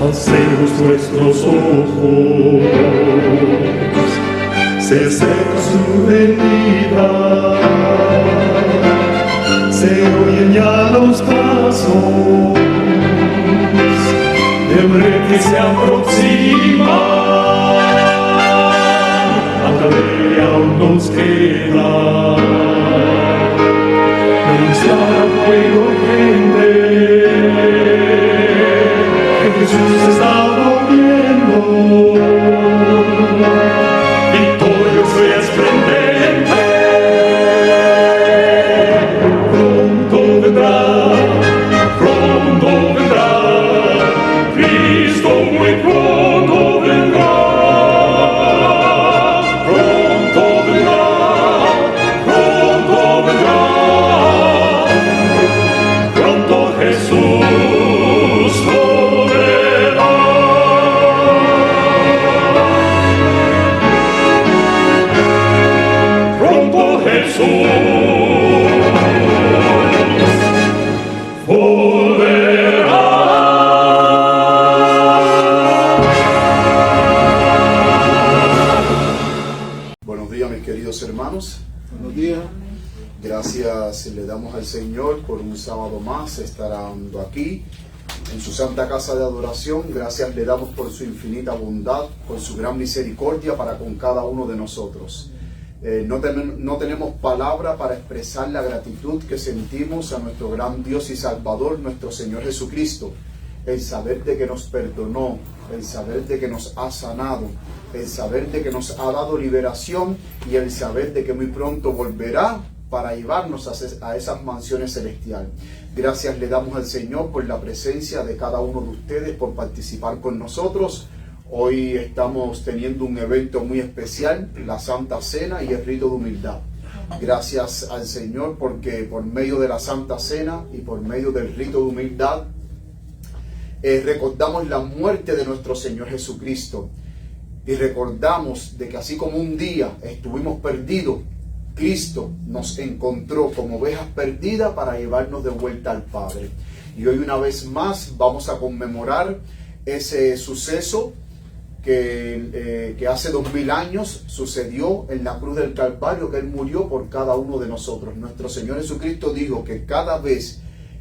alcemos nuestros ojos, se seca su herida, se oyen ya los pasos del hombre que se aproxima, hasta ver aún nos queda anunciar a fuego gente que Jesús está volviendo, victorioso y esplendente, pronto vendrá, Cristo muy pronto vendrá, pronto vendrá, pronto Jesús volverá. Pronto Jesús volverá. Buenos días, mis queridos hermanos. Buenos días. Gracias le damos al Señor por un sábado más estar aquí en su santa casa de adoración. Gracias le damos por su infinita bondad, por su gran misericordia para con cada uno de nosotros. No tenemos palabra para expresar la gratitud que sentimos a nuestro gran Dios y Salvador, nuestro Señor Jesucristo. El saber de que nos perdonó, el saber de que nos ha sanado, el saber de que nos ha dado liberación y el saber de que muy pronto volverá para llevarnos a esas mansiones celestiales. Gracias le damos al Señor por la presencia de cada uno de ustedes, por participar con nosotros. Hoy estamos teniendo un evento muy especial, la Santa Cena y el Rito de Humildad. Gracias al Señor porque por medio de la Santa Cena y por medio del Rito de Humildad recordamos la muerte de nuestro Señor Jesucristo y recordamos de que así como un día estuvimos perdidos, Cristo nos encontró como ovejas perdidas para llevarnos de vuelta al Padre. Y hoy una vez más vamos a conmemorar ese suceso que hace 2000 años sucedió en la cruz del Calvario, que Él murió por cada uno de nosotros. Nuestro Señor Jesucristo dijo que cada vez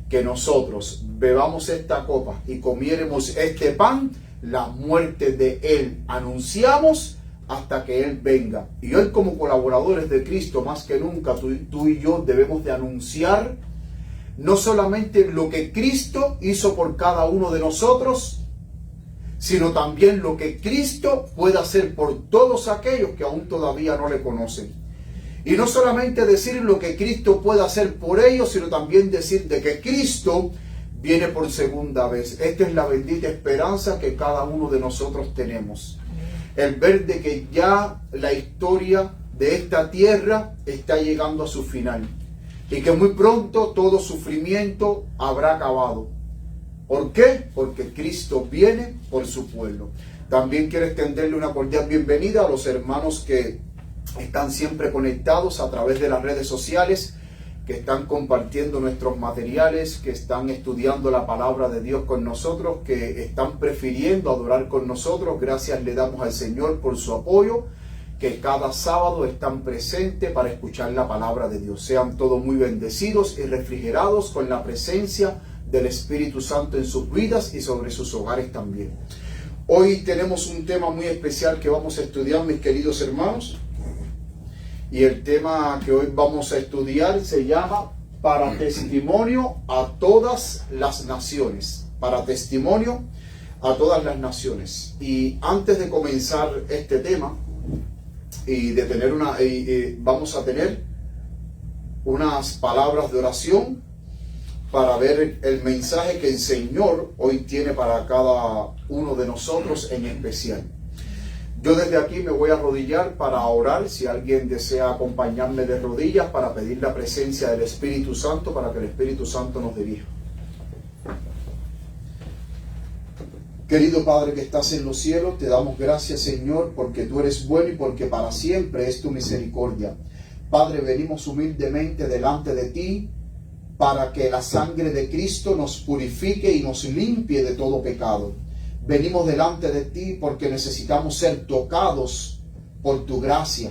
que nosotros bebamos esta copa y comiéremos este pan, la muerte de Él anunciamos hasta que Él venga. Y hoy, como colaboradores de Cristo, más que nunca tú y yo debemos de anunciar no solamente lo que Cristo hizo por cada uno de nosotros, sino también lo que Cristo puede hacer por todos aquellos que aún todavía no le conocen. Y no solamente decir lo que Cristo puede hacer por ellos, sino también decir de que Cristo viene por segunda vez. Esta es la bendita esperanza que cada uno de nosotros tenemos. El ver de que ya la historia de esta tierra está llegando a su final. Y que muy pronto todo sufrimiento habrá acabado. ¿Por qué? Porque Cristo viene por su pueblo. También quiero extenderle una cordial bienvenida a los hermanos que están siempre conectados a través de las redes sociales, que están compartiendo nuestros materiales, que están estudiando la palabra de Dios con nosotros, que están prefiriendo adorar con nosotros. Gracias le damos al Señor por su apoyo, que cada sábado están presentes para escuchar la palabra de Dios. Sean todos muy bendecidos y refrigerados con la presencia del Espíritu Santo en sus vidas y sobre sus hogares también. Hoy tenemos un tema muy especial que vamos a estudiar, mis queridos hermanos. Y el tema que hoy vamos a estudiar se llama Para testimonio a todas las naciones. Para testimonio a todas las naciones. Y antes de comenzar este tema y de tener vamos a tener unas palabras de oración para ver el mensaje que el Señor hoy tiene para cada uno de nosotros en especial. Yo desde aquí me voy a arrodillar para orar. Si alguien desea acompañarme de rodillas para pedir la presencia del Espíritu Santo, para que el Espíritu Santo nos dirija. Querido Padre que estás en los cielos, te damos gracias, Señor, porque tú eres bueno y porque para siempre es tu misericordia. Padre, venimos humildemente delante de ti para que la sangre de Cristo nos purifique y nos limpie de todo pecado. venimos delante de ti porque necesitamos ser tocados por tu gracia.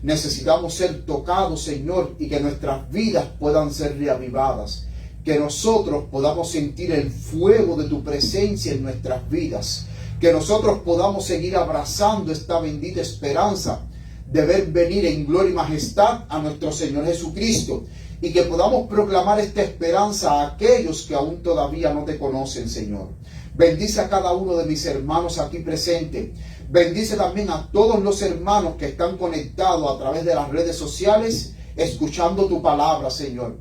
Necesitamos ser tocados, Señor, y que nuestras vidas puedan ser reavivadas. Que nosotros podamos sentir el fuego de tu presencia en nuestras vidas. Que nosotros podamos seguir abrazando esta bendita esperanza de ver venir en gloria y majestad a nuestro Señor Jesucristo. Y que podamos proclamar esta esperanza a aquellos que aún todavía no te conocen, Señor. Bendice a cada uno de mis hermanos aquí presentes. Bendice también a todos los hermanos que están conectados a través de las redes sociales, escuchando tu palabra, Señor.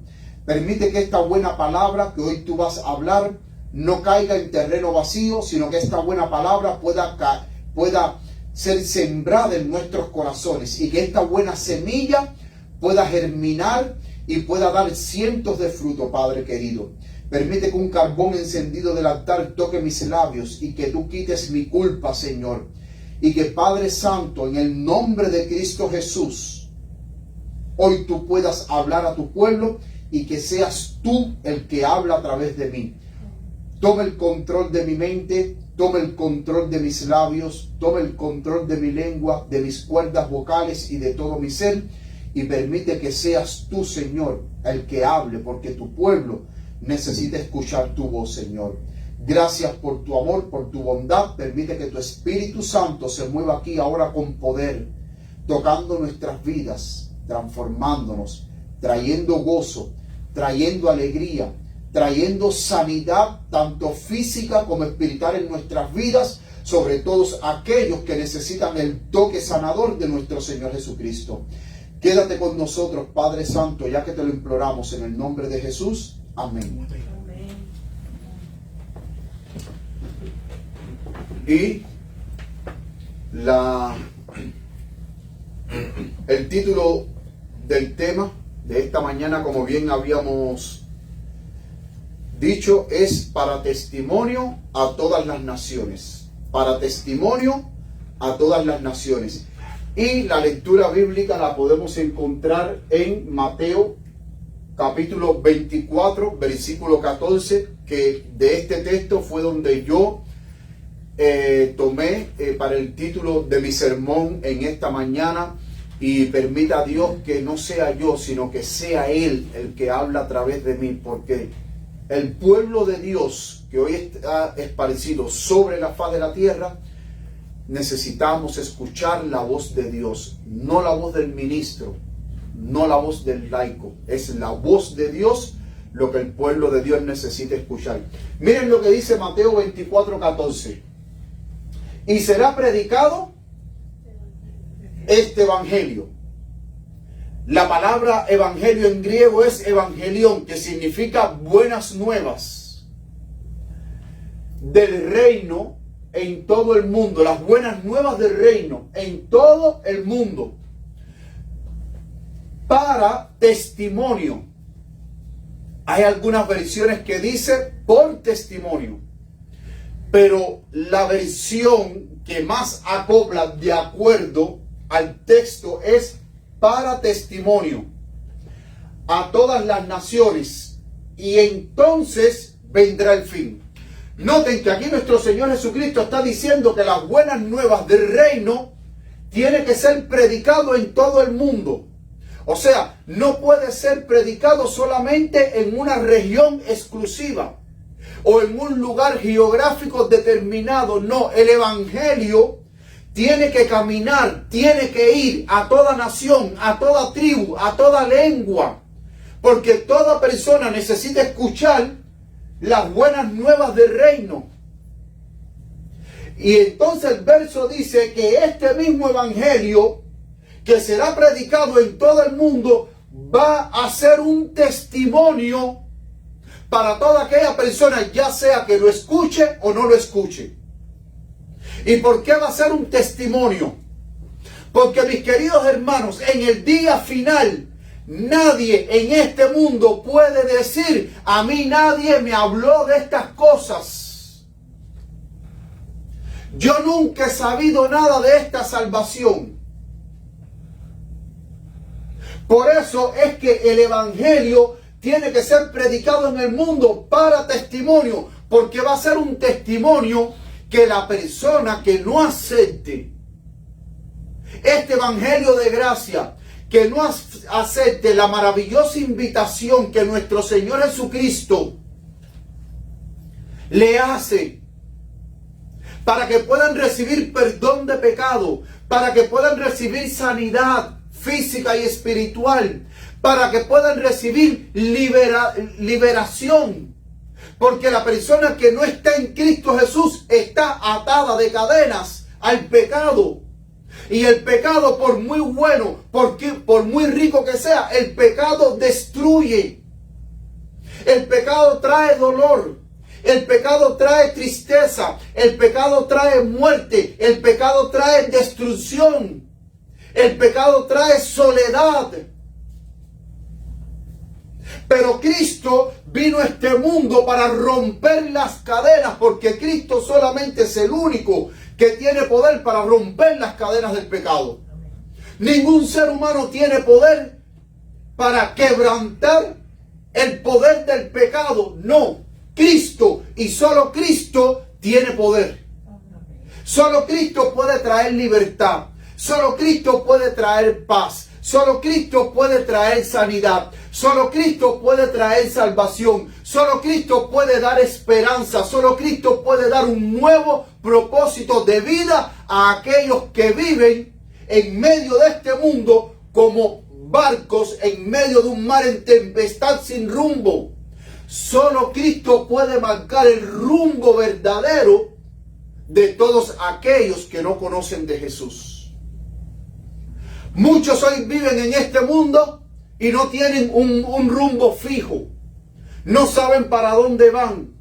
Permite que esta buena palabra que hoy tú vas a hablar no caiga en terreno vacío, sino que esta buena palabra pueda ser sembrada en nuestros corazones y que esta buena semilla pueda germinar y pueda dar cientos de frutos, Padre querido. Permite que un carbón encendido del altar toque mis labios y que tú quites mi culpa, Señor. Y que, Padre Santo, en el nombre de Cristo Jesús, hoy tú puedas hablar a tu pueblo y que seas tú el que habla a través de mí. Toma el control de mi mente, toma el control de mis labios, toma el control de mi lengua, de mis cuerdas vocales y de todo mi ser. Y permite que seas tú, Señor, el que hable, porque tu pueblo necesita escuchar tu voz, Señor. Gracias por tu amor, por tu bondad. Permite que tu Espíritu Santo se mueva aquí ahora con poder, tocando nuestras vidas, transformándonos, trayendo gozo, trayendo alegría, trayendo sanidad, tanto física como espiritual en nuestras vidas, sobre todos aquellos que necesitan el toque sanador de nuestro Señor Jesucristo. Quédate con nosotros, Padre Santo, ya que te lo imploramos en el nombre de Jesús. Amén. Y el título del tema de esta mañana, como bien habíamos dicho, es para testimonio a todas las naciones. Para testimonio a todas las naciones. Y la lectura bíblica la podemos encontrar en Mateo capítulo 24, versículo 14, que de este texto fue donde yo tomé para el título de mi sermón en esta mañana. Y permita a Dios que no sea yo, sino que sea Él el que habla a través de mí, porque el pueblo de Dios que hoy está esparcido sobre la faz de la tierra, necesitamos escuchar la voz de Dios, no la voz del ministro, no la voz del laico. Es la voz de Dios lo que el pueblo de Dios necesita escuchar. Miren lo que dice Mateo 24, 14. Y será predicado este evangelio. La palabra evangelio en griego es evangelión, que significa buenas nuevas del reino en todo el mundo. Las buenas nuevas del reino en todo el mundo, para testimonio. Hay algunas versiones que dice por testimonio, pero la versión que más acopla de acuerdo al texto es para testimonio a todas las naciones, y entonces vendrá el fin. Noten que aquí nuestro Señor Jesucristo está diciendo que las buenas nuevas del reino tiene que ser predicado en todo el mundo. O sea, no puede ser predicado solamente en una región exclusiva o en un lugar geográfico determinado. No, el evangelio tiene que caminar, tiene que ir a toda nación, a toda tribu, a toda lengua, porque toda persona necesita escuchar las buenas nuevas del reino. Y entonces el verso dice que este mismo evangelio, que será predicado en todo el mundo, va a ser un testimonio para toda aquella persona, ya sea que lo escuche o no lo escuche. ¿Y por qué va a ser un testimonio? Porque, mis queridos hermanos, en el día final, nadie en este mundo puede decir: a mí nadie me habló de estas cosas. Yo nunca he sabido nada de esta salvación. Por eso es que el evangelio tiene que ser predicado en el mundo para testimonio, porque va a ser un testimonio que la persona que no acepte este evangelio de gracia, que no acepte la maravillosa invitación que nuestro Señor Jesucristo le hace para que puedan recibir perdón de pecado, para que puedan recibir sanidad física y espiritual, para que puedan recibir liberación. Porque la persona que no está en Cristo Jesús está atada de cadenas al pecado. Y el pecado, por muy bueno, por muy rico que sea, el pecado destruye. El pecado trae dolor. El pecado trae tristeza. El pecado trae muerte. El pecado trae destrucción. El pecado trae soledad. Pero Cristo vino a este mundo para romper las cadenas, porque Cristo solamente es el único que tiene poder para romper las cadenas del pecado. Ningún ser humano tiene poder para quebrantar el poder del pecado. No, Cristo y solo Cristo tiene poder. Solo Cristo puede traer libertad. Solo Cristo puede traer paz. Solo Cristo puede traer sanidad. Solo Cristo puede traer salvación. Solo Cristo puede dar esperanza. Solo Cristo puede dar un nuevo propósito de vida a aquellos que viven en medio de este mundo como barcos en medio de un mar en tempestad sin rumbo. Solo Cristo puede marcar el rumbo verdadero de todos aquellos que no conocen de Jesús. Muchos hoy viven en este mundo y no tienen un rumbo fijo. No saben para dónde van.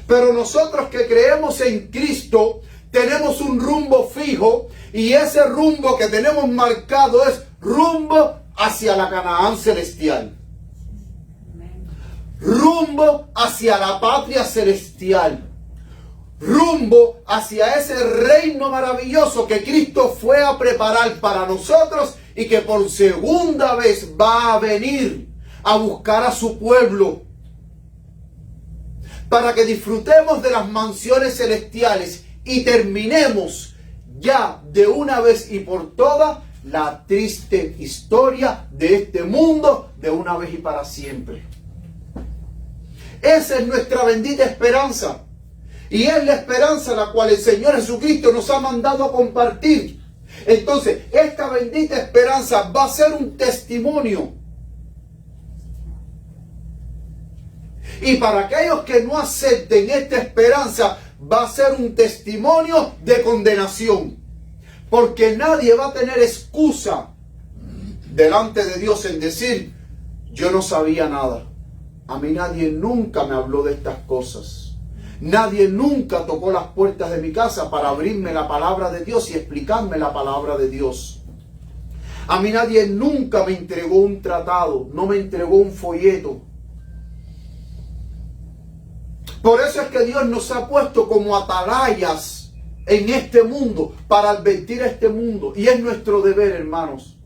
Pero nosotros que creemos en Cristo tenemos un rumbo fijo, y ese rumbo que tenemos marcado es rumbo hacia la Canaán celestial. Rumbo hacia la patria celestial. Rumbo hacia ese reino maravilloso que Cristo fue a preparar para nosotros y que por segunda vez va a venir a buscar a su pueblo para que disfrutemos de las mansiones celestiales y terminemos ya de una vez y por todas la triste historia de este mundo de una vez y para siempre. Esa es nuestra bendita esperanza. Y es la esperanza la cual el Señor Jesucristo nos ha mandado a compartir. Entonces, esta bendita esperanza va a ser un testimonio. Y para aquellos que no acepten esta esperanza, va a ser un testimonio de condenación. Porque nadie va a tener excusa delante de Dios en decir, yo no sabía nada. A mí nadie nunca me habló de estas cosas. Nadie nunca tocó las puertas de mi casa para abrirme la palabra de Dios y explicarme la palabra de Dios. A mí nadie nunca me entregó un tratado, no me entregó un folleto. Por eso es que Dios nos ha puesto como atalayas en este mundo, para advertir a este mundo. Y es nuestro deber, hermanos.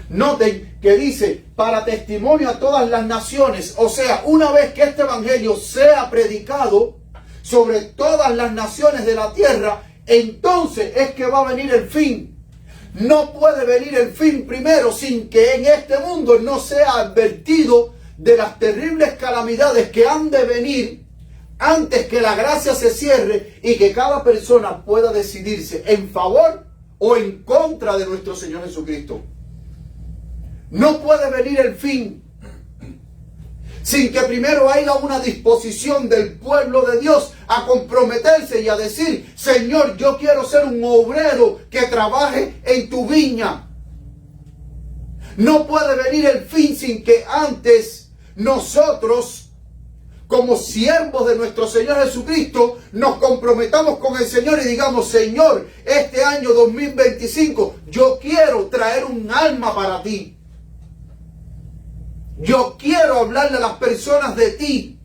Noten que dice, para testimonio a todas las naciones. O sea, una vez que este evangelio sea predicado sobre todas las naciones de la tierra, entonces es que va a venir el fin. No puede venir el fin primero sin que en este mundo no sea advertido de las terribles calamidades que han de venir antes que la gracia se cierre y que cada persona pueda decidirse en favor o en contra de nuestro Señor Jesucristo. No puede venir el fin sin que primero haya una disposición del pueblo de Dios a comprometerse y a decir, Señor, yo quiero ser un obrero que trabaje en tu viña. No puede venir el fin sin que antes nosotros, como siervos de nuestro Señor Jesucristo, nos comprometamos con el Señor y digamos, Señor, este año 2025, yo quiero traer un alma para ti. Yo quiero hablarle a las personas de ti.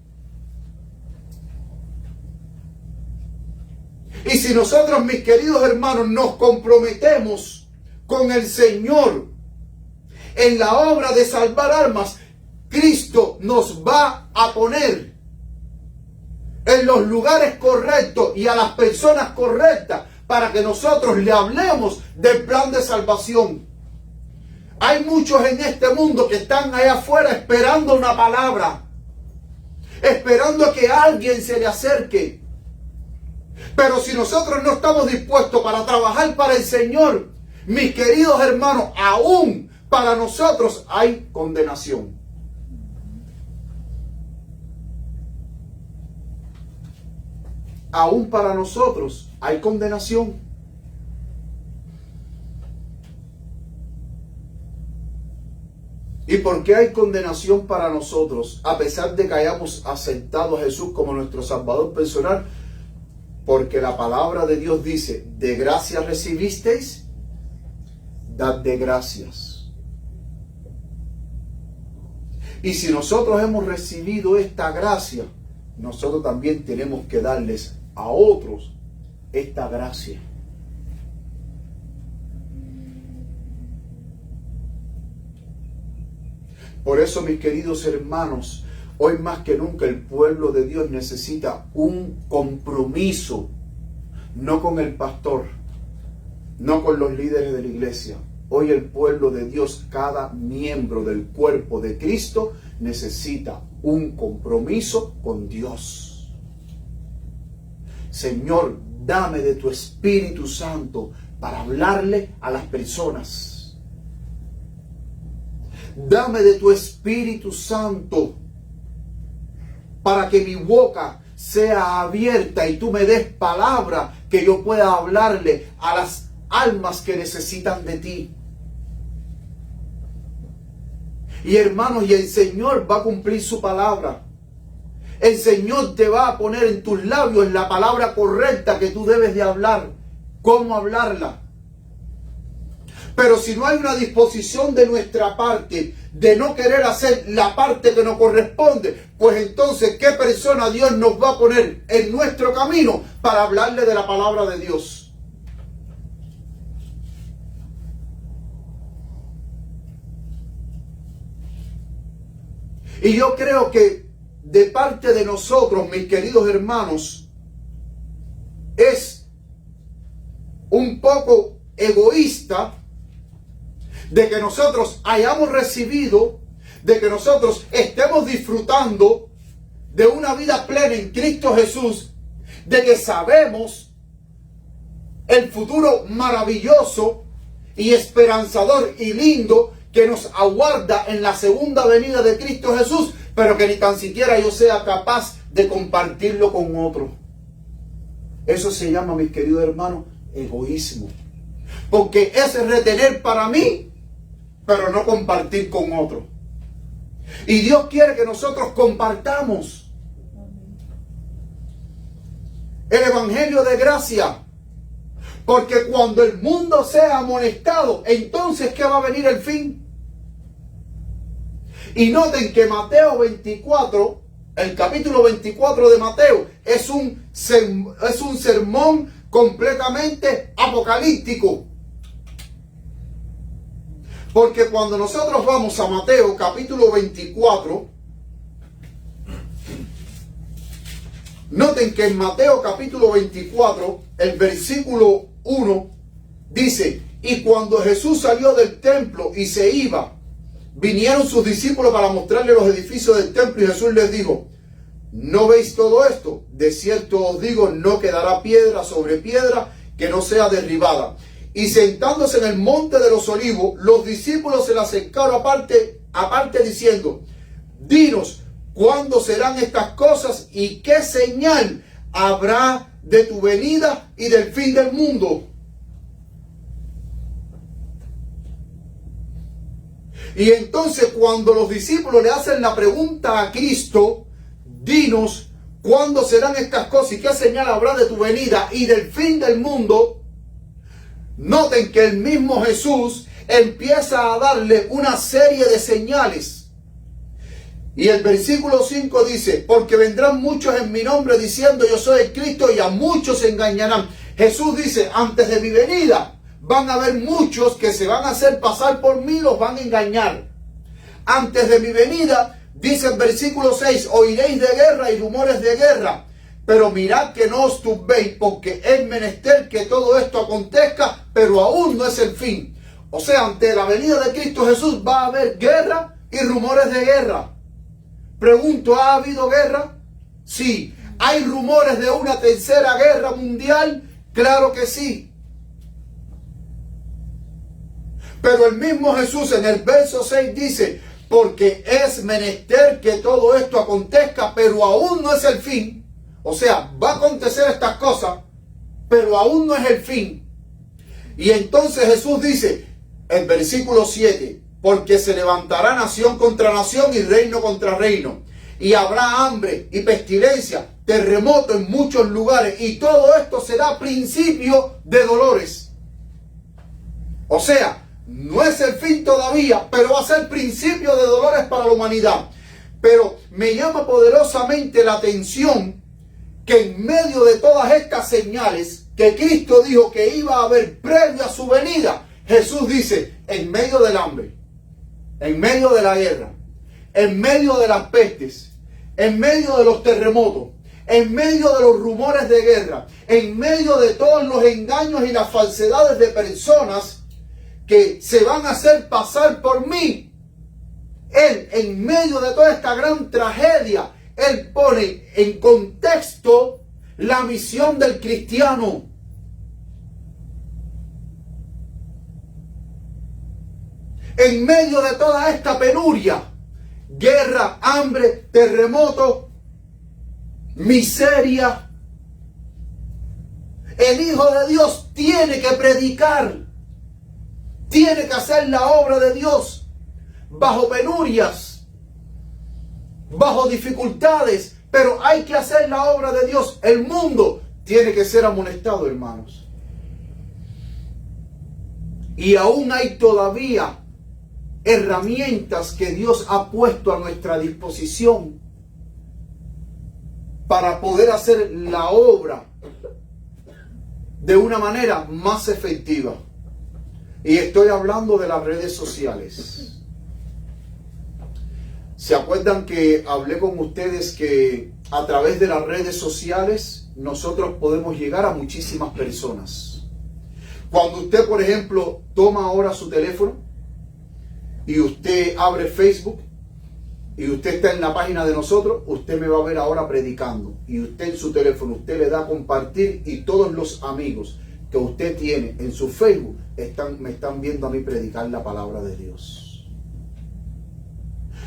Y si nosotros, mis queridos hermanos, nos comprometemos con el Señor en la obra de salvar almas, Cristo nos va a poner en los lugares correctos y a las personas correctas para que nosotros le hablemos del plan de salvación. Hay muchos en este mundo que están allá afuera esperando una palabra, esperando a que alguien se le acerque. Pero si nosotros no estamos dispuestos para trabajar para el Señor, mis queridos hermanos, aún para nosotros hay condenación. Aún para nosotros hay condenación. ¿Y por qué hay condenación para nosotros? A pesar de que hayamos aceptado a Jesús como nuestro Salvador personal. Porque la palabra de Dios dice, de gracia recibisteis, dad de gracias. Y si nosotros hemos recibido esta gracia, nosotros también tenemos que darles a otros esta gracia. Por eso, mis queridos hermanos, hoy más que nunca el pueblo de Dios necesita un compromiso, no con el pastor, no con los líderes de la iglesia. Hoy el pueblo de Dios, cada miembro del cuerpo de Cristo, necesita un compromiso con Dios. Señor, dame de tu Espíritu Santo para hablarle a las personas. Dame de tu Espíritu Santo para que mi boca sea abierta y tú me des palabra que yo pueda hablarle a las almas que necesitan de ti. Y hermanos, y el Señor va a cumplir su palabra. El Señor te va a poner en tus labios la palabra correcta que tú debes de hablar. ¿Cómo hablarla? Pero si no hay una disposición de nuestra parte de no querer hacer la parte que nos corresponde, pues entonces, ¿qué persona Dios nos va a poner en nuestro camino para hablarle de la palabra de Dios? Y yo creo que de parte de nosotros, mis queridos hermanos, es un poco egoísta de que nosotros hayamos recibido, de que nosotros estemos disfrutando de una vida plena en Cristo Jesús, de que sabemos el futuro maravilloso y esperanzador y lindo que nos aguarda en la segunda venida de Cristo Jesús, pero que ni tan siquiera yo sea capaz de compartirlo con otro. Eso se llama, mis queridos hermanos, egoísmo. Porque es retener para mí, pero no compartir con otro. Y Dios quiere que nosotros compartamos el evangelio de gracia. Porque cuando el mundo sea amonestado, entonces ¿qué va a venir el fin? Y noten que Mateo 24, el capítulo 24 de Mateo, es un sermón completamente apocalíptico. Porque cuando nosotros vamos a Mateo capítulo 24, noten que en Mateo capítulo 24, el versículo 1, dice, y cuando Jesús salió del templo y se iba, vinieron sus discípulos para mostrarle los edificios del templo y Jesús les dijo, ¿no veis todo esto? De cierto os digo, no quedará piedra sobre piedra que no sea derribada. Y sentándose en el monte de los olivos, los discípulos se le acercaron aparte diciendo, dinos, ¿cuándo serán estas cosas y qué señal habrá de tu venida y del fin del mundo? Y entonces cuando los discípulos le hacen la pregunta a Cristo, dinos, ¿cuándo serán estas cosas y qué señal habrá de tu venida y del fin del mundo? Noten que el mismo Jesús empieza a darle una serie de señales. Y el versículo 5 dice, porque vendrán muchos en mi nombre diciendo yo soy el Cristo y a muchos se engañarán. Jesús dice, antes de mi venida van a haber muchos que se van a hacer pasar por mí, los van a engañar. Antes de mi venida, dice el versículo 6, oiréis de guerra y rumores de guerra. Pero mirad que no os turbéis, porque es menester que todo esto acontezca, pero aún no es el fin. O sea, ante la venida de Cristo Jesús va a haber guerra y rumores de guerra. Pregunto, ¿ha habido guerra? Sí. ¿Hay rumores de una tercera guerra mundial? Claro que sí. Pero el mismo Jesús en el verso 6 dice, porque es menester que todo esto acontezca, pero aún no es el fin. O sea, va a acontecer estas cosas, pero aún no es el fin. Y entonces Jesús dice, el versículo 7, porque se levantará nación contra nación y reino contra reino. Y habrá hambre y pestilencia, terremoto en muchos lugares. Y todo esto será principio de dolores. O sea, no es el fin todavía, pero va a ser principio de dolores para la humanidad. Pero me llama poderosamente la atención que en medio de todas estas señales que Cristo dijo que iba a haber previo a su venida, Jesús dice, en medio del hambre, en medio de la guerra, en medio de las pestes, en medio de los terremotos, en medio de los rumores de guerra, en medio de todos los engaños y las falsedades de personas que se van a hacer pasar por mí, Él, en medio de toda esta gran tragedia, Él pone en contexto la misión del cristiano. En medio de toda esta penuria, guerra, hambre, terremoto, miseria, el Hijo de Dios tiene que predicar, tiene que hacer la obra de Dios bajo penurias, bajo dificultades, pero hay que hacer la obra de Dios. El mundo tiene que ser amonestado, hermanos. Y aún hay todavía herramientas que Dios ha puesto a nuestra disposición para poder hacer la obra de una manera más efectiva. Y estoy hablando de las redes sociales. ¿Se acuerdan que hablé con ustedes que a través de las redes sociales nosotros podemos llegar a muchísimas personas? Cuando usted, por ejemplo, toma ahora su teléfono y usted abre Facebook y usted está en la página de nosotros, usted me va a ver ahora predicando. Y usted en su teléfono, usted le da a compartir y todos los amigos que usted tiene en su Facebook me están viendo a mí predicar la palabra de Dios.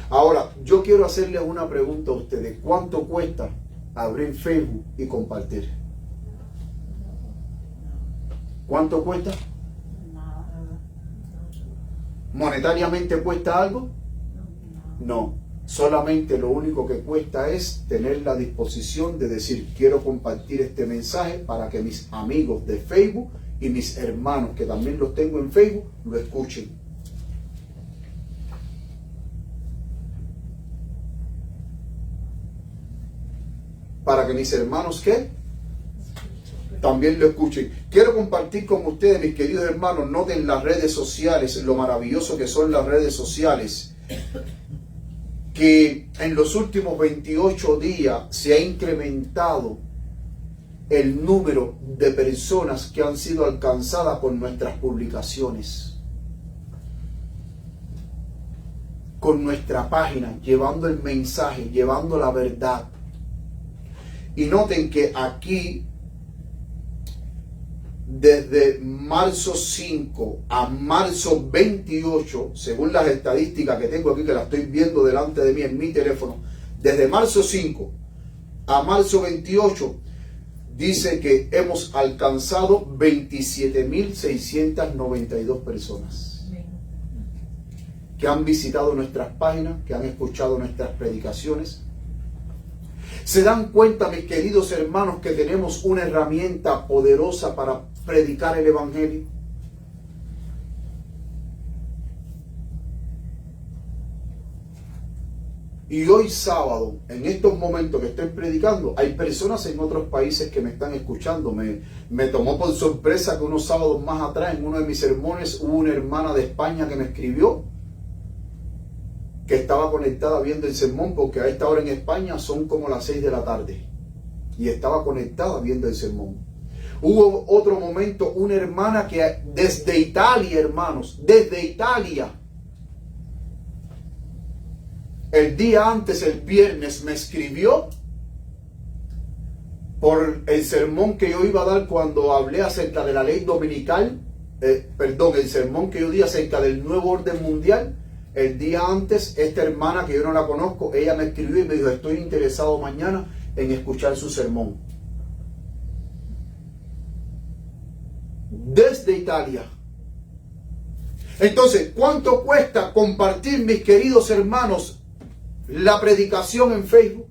Ahora, yo quiero hacerles una pregunta a ustedes. ¿Cuánto cuesta abrir Facebook y compartir? ¿Cuánto cuesta? ¿Monetariamente cuesta algo? No. Solamente lo único que cuesta es tener la disposición de decir, quiero compartir este mensaje para que mis amigos de Facebook y mis hermanos, que también los tengo en Facebook, lo escuchen. Para que mis hermanos, ¿qué? También lo escuchen. Quiero compartir con ustedes, mis queridos hermanos, noten las redes sociales, lo maravilloso que son las redes sociales, que en los últimos 28 días se ha incrementado el número de personas que han sido alcanzadas por nuestras publicaciones, con nuestra página, llevando el mensaje, llevando la verdad. Y noten que aquí, desde marzo 5 a marzo 28, según las estadísticas que tengo aquí, que las estoy viendo delante de mí en mi teléfono, desde marzo 5 a marzo 28, dice que hemos alcanzado 27.692 personas que han visitado nuestras páginas, que han escuchado nuestras predicaciones. ¿Se dan cuenta, mis queridos hermanos, que tenemos una herramienta poderosa para predicar el Evangelio? Y hoy sábado, en estos momentos que estoy predicando, hay personas en otros países que me están escuchando. Me tomó por sorpresa que unos sábados más atrás, en uno de mis sermones, hubo una hermana de España que me escribió, que estaba conectada viendo el sermón, porque a esta hora en España son como las 6 de la tarde. y estaba conectada viendo el sermón. Hubo otro momento, una hermana que desde Italia, hermanos, desde Italia, el día antes, el viernes, me escribió por el sermón que yo iba a dar cuando hablé acerca de la ley dominical, el sermón que yo di acerca del nuevo orden mundial. El día antes, esta hermana que yo no la conozco, ella me escribió y me dijo: estoy interesado mañana en escuchar su sermón. Desde Italia. Entonces, ¿cuánto cuesta compartir, mis queridos hermanos, la predicación en Facebook?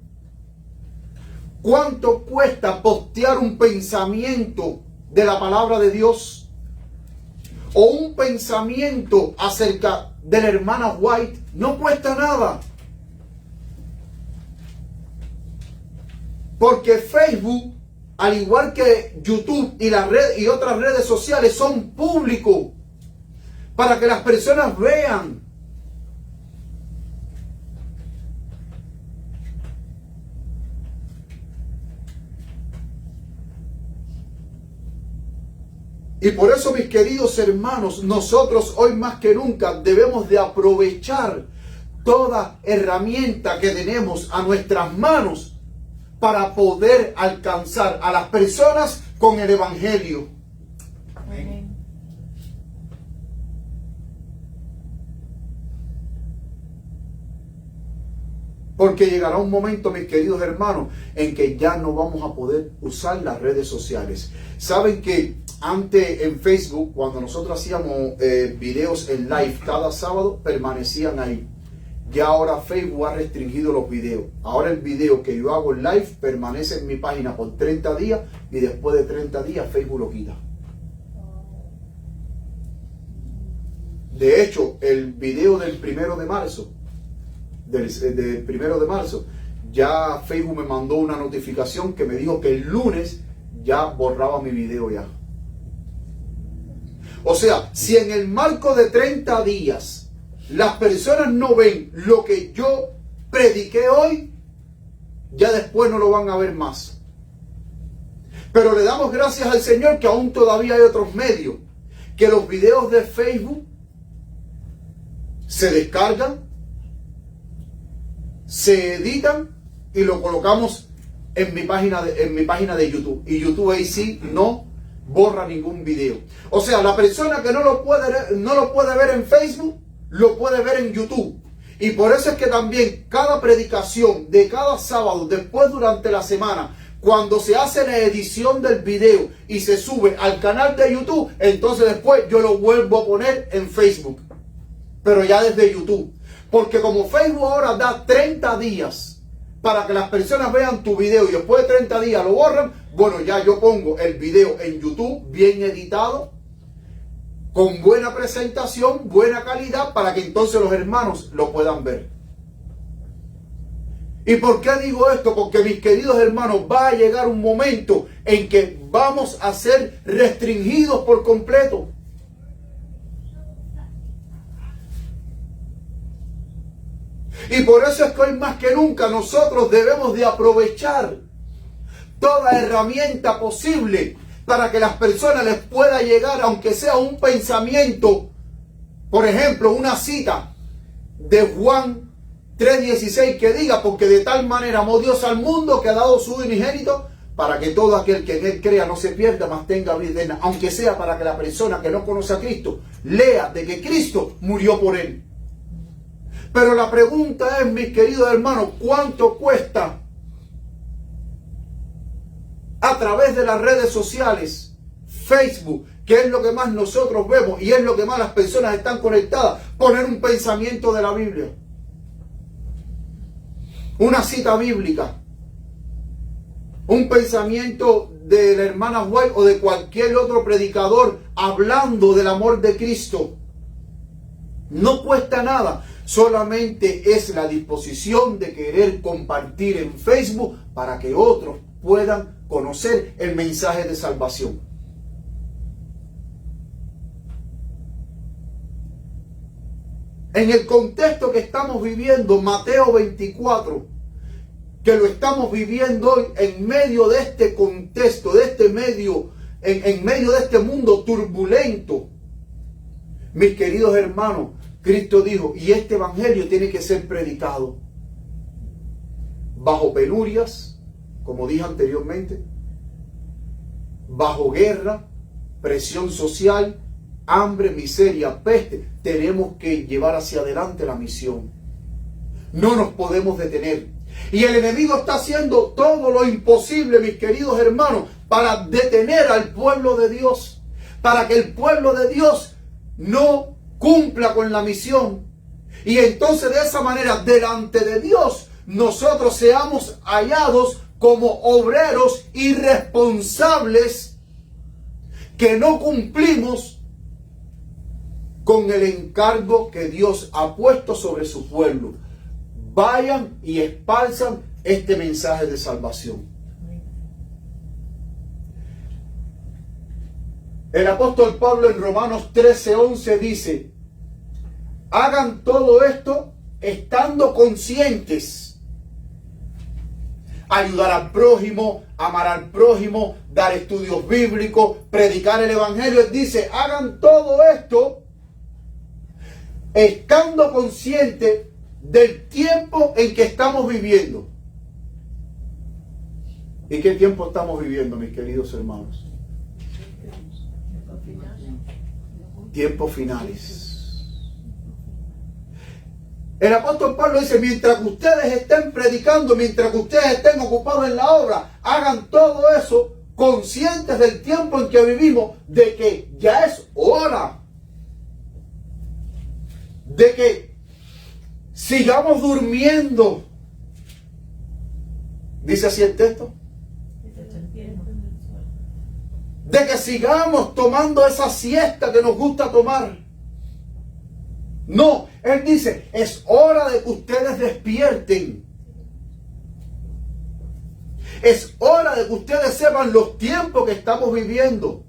¿Cuánto cuesta postear un pensamiento de la palabra de Dios? O un pensamiento acerca de la hermana White. No cuesta nada. Porque Facebook, al igual que YouTube y las redes y otras redes sociales, son públicos para que las personas vean. Y por eso, mis queridos hermanos, nosotros hoy más que nunca debemos de aprovechar toda herramienta que tenemos a nuestras manos para poder alcanzar a las personas con el Evangelio. Amén. Porque llegará un momento, mis queridos hermanos, en que ya no vamos a poder usar las redes sociales. Saben que antes en Facebook, cuando nosotros hacíamos videos en live cada sábado, permanecían ahí. Ya ahora Facebook ha restringido los videos. Ahora el video que yo hago en live permanece en mi página por 30 días y después de 30 días Facebook lo quita. De hecho, el video del 1 de marzo, del 1 de marzo, ya Facebook me mandó una notificación que me dijo que el lunes ya borraba mi video ya. O sea, si en el marco de 30 días las personas no ven lo que yo prediqué hoy, ya después no lo van a ver más. Pero le damos gracias al Señor que aún todavía hay otros medios, que los videos de Facebook se descargan, se editan y lo colocamos en mi página de YouTube. Y YouTube ahí sí no borra ningún video. O sea, la persona que no lo puede ver en Facebook, lo puede ver en YouTube. Y por eso es que también cada predicación de cada sábado, después durante la semana, cuando se hace la edición del video y se sube al canal de YouTube, entonces después yo lo vuelvo a poner en Facebook, pero ya desde YouTube. Porque como Facebook ahora da 30 días para que las personas vean tu video y después de 30 días lo borran, bueno, ya yo pongo el video en YouTube bien editado, con buena presentación, buena calidad, para que entonces los hermanos lo puedan ver. ¿Y por qué digo esto? Porque, mis queridos hermanos, va a llegar un momento en que vamos a ser restringidos por completo. Y por eso es que hoy más que nunca nosotros debemos de aprovechar toda herramienta posible para que las personas les pueda llegar, aunque sea un pensamiento, por ejemplo, una cita de Juan 3:16 que diga: porque de tal manera amó Dios al mundo que ha dado su unigénito para que todo aquel que en él crea no se pierda, mas tenga vida eterna. Aunque sea para que la persona que no conoce a Cristo lea de que Cristo murió por él. Pero la pregunta es, mis queridos hermanos, ¿cuánto cuesta a través de las redes sociales, Facebook, que es lo que más nosotros vemos y es lo que más las personas están conectadas, poner un pensamiento de la Biblia, una cita bíblica, un pensamiento de la hermana White o de cualquier otro predicador hablando del amor de Cristo? No cuesta nada, solamente es la disposición de querer compartir en Facebook para que otros puedan conocer el mensaje de salvación. En el contexto que estamos viviendo, Mateo 24, que lo estamos viviendo hoy en medio de este contexto, de este medio, en medio de este mundo turbulento. Mis queridos hermanos, Cristo dijo, y este evangelio tiene que ser predicado bajo penurias, como dije anteriormente, bajo guerra, presión social, hambre, miseria, peste. Tenemos que llevar hacia adelante la misión. No nos podemos detener. Y el enemigo está haciendo todo lo imposible, mis queridos hermanos, para detener al pueblo de Dios, para que el pueblo de Dios no cumpla con la misión. Y entonces de esa manera, delante de Dios, nosotros seamos hallados como obreros irresponsables que no cumplimos con el encargo que Dios ha puesto sobre su pueblo. Vayan y esparzan este mensaje de salvación. El apóstol Pablo en Romanos 13:11 dice: hagan todo esto estando conscientes. Ayudar al prójimo, amar al prójimo, dar estudios bíblicos, predicar el evangelio. Él dice, hagan todo esto estando conscientes del tiempo en que estamos viviendo. ¿Y qué tiempo estamos viviendo, mis queridos hermanos? Tiempos finales. El apóstol Pablo dice, mientras que ustedes estén predicando, mientras que ustedes estén ocupados en la obra, hagan todo eso conscientes del tiempo en que vivimos, de que ya es hora de que sigamos durmiendo. ¿Dice así el texto? De que sigamos tomando esa siesta que nos gusta tomar. No, él dice, es hora de que ustedes despierten. Es hora de que ustedes sepan los tiempos que estamos viviendo.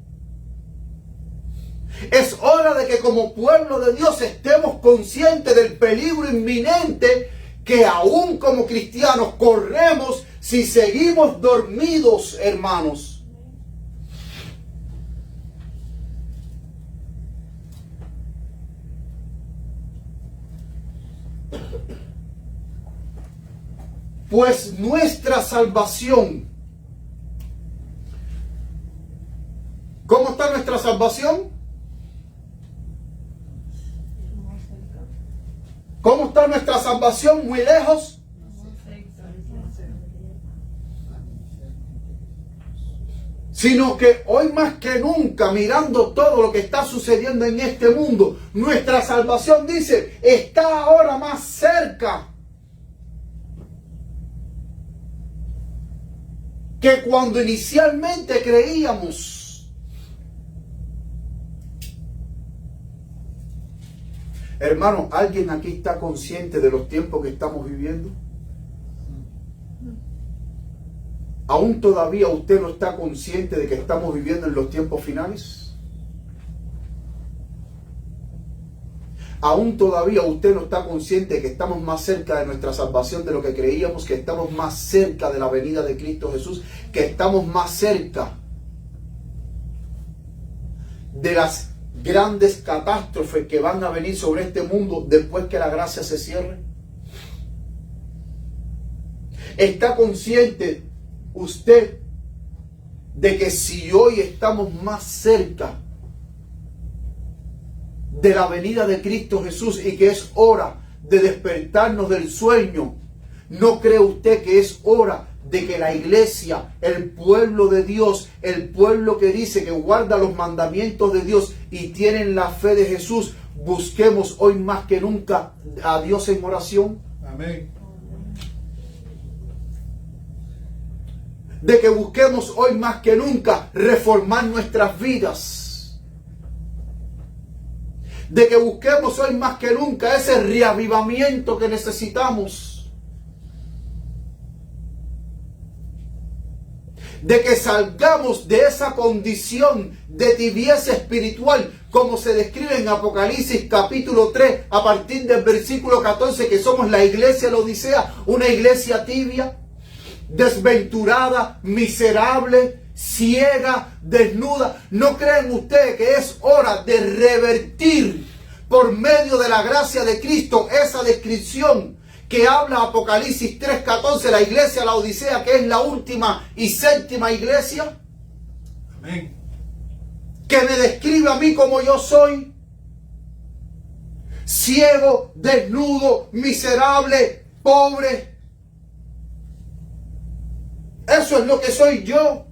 Es hora de que como pueblo de Dios estemos conscientes del peligro inminente que aún como cristianos corremos si seguimos dormidos, hermanos. Pues nuestra salvación, ¿cómo está nuestra salvación? ¿Cómo está nuestra salvación? ¿Muy lejos? Sino que hoy más que nunca, mirando todo lo que está sucediendo en este mundo, nuestra salvación, dice, está ahora más cerca que cuando inicialmente creíamos. Hermano, ¿alguien aquí está consciente de los tiempos que estamos viviendo? ¿Aún todavía usted no está consciente de que estamos viviendo en los tiempos finales? ¿Aún todavía usted no está consciente de que estamos más cerca de nuestra salvación de lo que creíamos, que estamos más cerca de la venida de Cristo Jesús, que estamos más cerca de las grandes catástrofes que van a venir sobre este mundo después que la gracia se cierre? ¿Está consciente usted de que si hoy estamos más cerca de la venida de Cristo Jesús y que es hora de despertarnos del sueño, no cree usted que es hora de que la iglesia, el pueblo de Dios, el pueblo que dice que guarda los mandamientos de Dios y tienen la fe de Jesús, busquemos hoy más que nunca a Dios en oración? Amén. De que busquemos hoy más que nunca reformar nuestras vidas. De que busquemos hoy más que nunca ese reavivamiento que necesitamos. De que salgamos de esa condición de tibieza espiritual, como se describe en Apocalipsis capítulo 3, a partir del versículo 14, que somos la iglesia de la Odisea, una iglesia tibia. desventurada, miserable, ciega, desnuda. ¿No creen ustedes que es hora de revertir por medio de la gracia de Cristo esa descripción que habla Apocalipsis 3:14, la iglesia de la Odisea, que es la última y séptima iglesia? Amén. Que me describe a mí como yo soy, ciego, desnudo, miserable, pobre. Eso es lo que soy yo.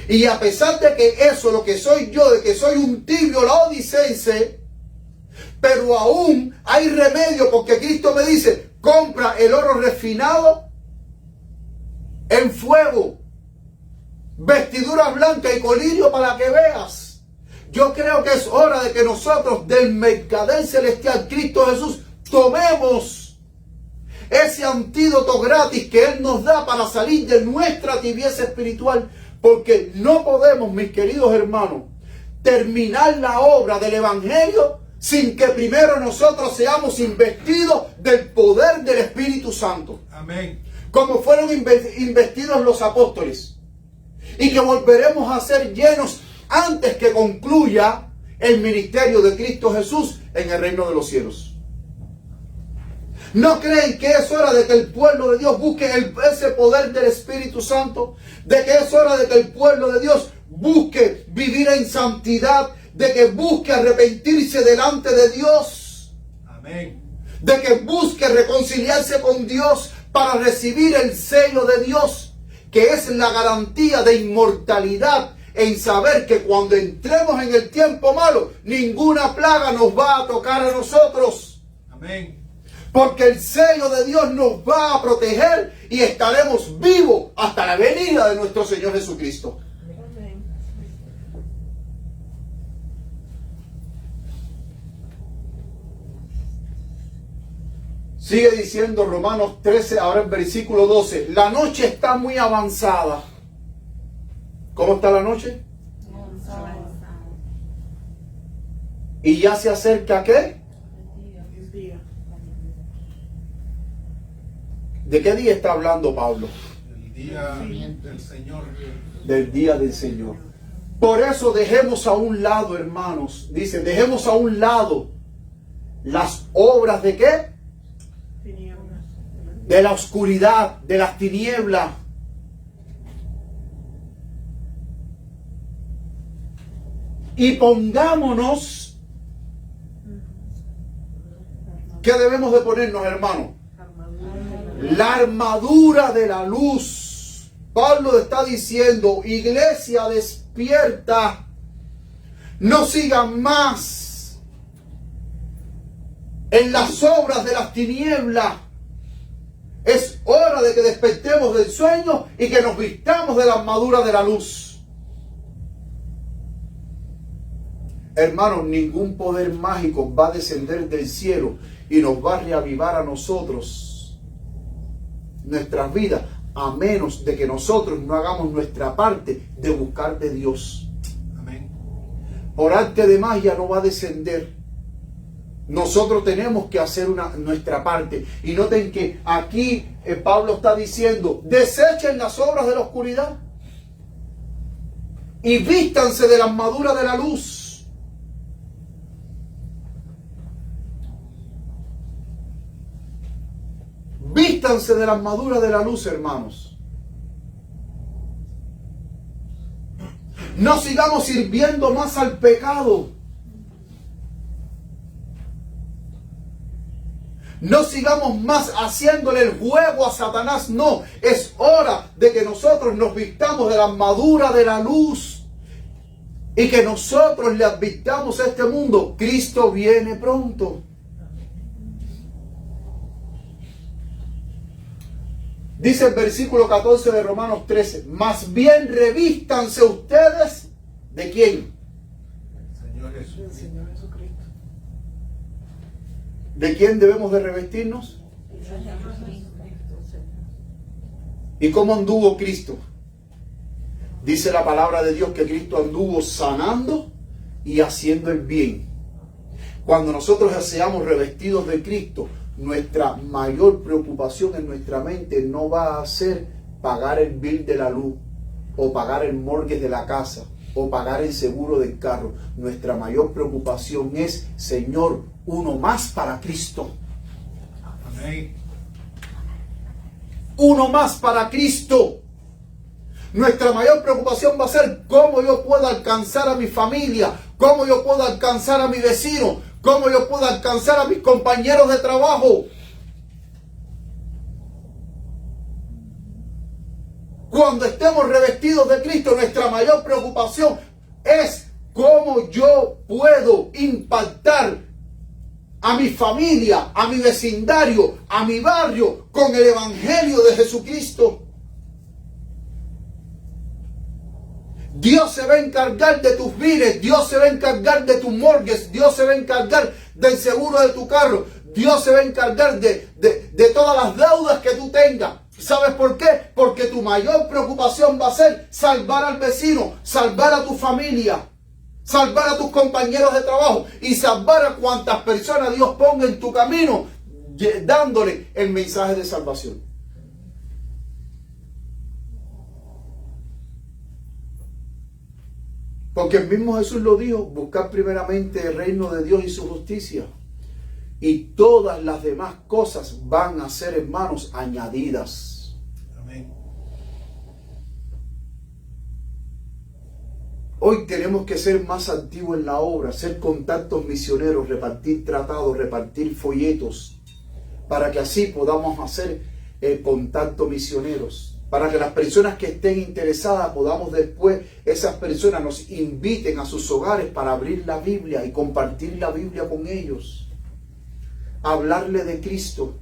Y a pesar de que eso, lo que soy yo, de que soy un tibio laodicense, pero aún hay remedio, porque Cristo me dice, compra el oro refinado en fuego, vestiduras blancas y colirio para que veas. Yo creo que es hora de que nosotros del mercader celestial Cristo Jesús tomemos ese antídoto gratis que Él nos da para salir de nuestra tibieza espiritual. Porque no podemos, mis queridos hermanos, terminar la obra del Evangelio sin que primero nosotros seamos investidos del poder del Espíritu Santo. Amén. Como fueron investidos los apóstoles. Y que volveremos a ser llenos antes que concluya el ministerio de Cristo Jesús en el reino de los cielos. ¿No creen que es hora de que el pueblo de Dios busque ese poder del Espíritu Santo? De que es hora de que el pueblo de Dios busque vivir en santidad, de que busque arrepentirse delante de Dios. Amén. De que busque reconciliarse con Dios para recibir el sello de Dios, que es la garantía de inmortalidad, en saber que cuando entremos en el tiempo malo, ninguna plaga nos va a tocar a nosotros. Amén. Porque el sello de Dios nos va a proteger y estaremos vivos hasta la venida de nuestro Señor Jesucristo. Amén. Sigue diciendo Romanos 13, ahora en versículo 12. La noche está muy avanzada. ¿Cómo está la noche? Y ya se acerca, ¿qué? ¿De qué día está hablando Pablo? El día del Señor. Del día del Señor. Por eso dejemos a un lado, hermanos, dice, dejemos a un lado las obras de ¿qué? De la oscuridad, de las tinieblas. Y pongámonos, ¿qué debemos de ponernos, hermanos? La armadura de la luz. Pablo está diciendo, iglesia, despierta. No sigan más en las obras de las tinieblas. Es hora de que despertemos del sueño y que nos vistamos de la armadura de la luz. Hermanos, ningún poder mágico va a descender del cielo y nos va a reavivar a nosotros nuestras vidas, a menos de que nosotros no hagamos nuestra parte de buscar de Dios. Amén. Por arte de magia no va a descender. Nosotros tenemos que hacer nuestra parte. Y noten que aquí Pablo está diciendo, desechen las obras de la oscuridad y vístanse de la armadura de la luz. Vístanse de la armadura de la luz, hermanos. No sigamos sirviendo más al pecado. No sigamos más haciéndole el juego a Satanás. No, es hora de que nosotros nos vistamos de la armadura de la luz y que nosotros le advirtamos a este mundo, Cristo viene pronto. Dice el versículo 14 de Romanos 13, más bien revístanse ustedes, ¿de quién? Señor Jesús. ¿De quién debemos de revestirnos? ¿Y cómo anduvo Cristo? Dice la palabra de Dios que Cristo anduvo sanando y haciendo el bien. Cuando nosotros seamos revestidos de Cristo, nuestra mayor preocupación en nuestra mente no va a ser pagar el bill de la luz, o pagar el mortgage de la casa, o pagar el seguro del carro. Nuestra mayor preocupación es, Señor, uno más para Cristo. Amén. Uno más para Cristo. Nuestra mayor preocupación va a ser cómo yo puedo alcanzar a mi familia, cómo yo puedo alcanzar a mi vecino, cómo yo puedo alcanzar a mis compañeros de trabajo. Cuando estemos revestidos de Cristo, nuestra mayor preocupación es cómo yo puedo impactar a mi familia, a mi vecindario, a mi barrio con el Evangelio de Jesucristo. Dios se va a encargar de tus bienes, Dios se va a encargar de tus mortgages, Dios se va a encargar del seguro de tu carro, Dios se va a encargar de todas las deudas que tú tengas. ¿Sabes por qué? Porque tu mayor preocupación va a ser salvar al vecino, salvar a tu familia, salvar a tus compañeros de trabajo y salvar a cuantas personas Dios ponga en tu camino, dándole el mensaje de salvación. Porque el mismo Jesús lo dijo: buscar primeramente el reino de Dios y su justicia, y todas las demás cosas van a ser, hermanos, añadidas. Amén. Hoy tenemos que ser más activos en la obra, hacer contactos misioneros, repartir tratados, repartir folletos, para que así podamos hacer contactos misioneros, para que las personas que estén interesadas podamos después, esas personas nos inviten a sus hogares para abrir la Biblia y compartir la Biblia con ellos, hablarle de Cristo.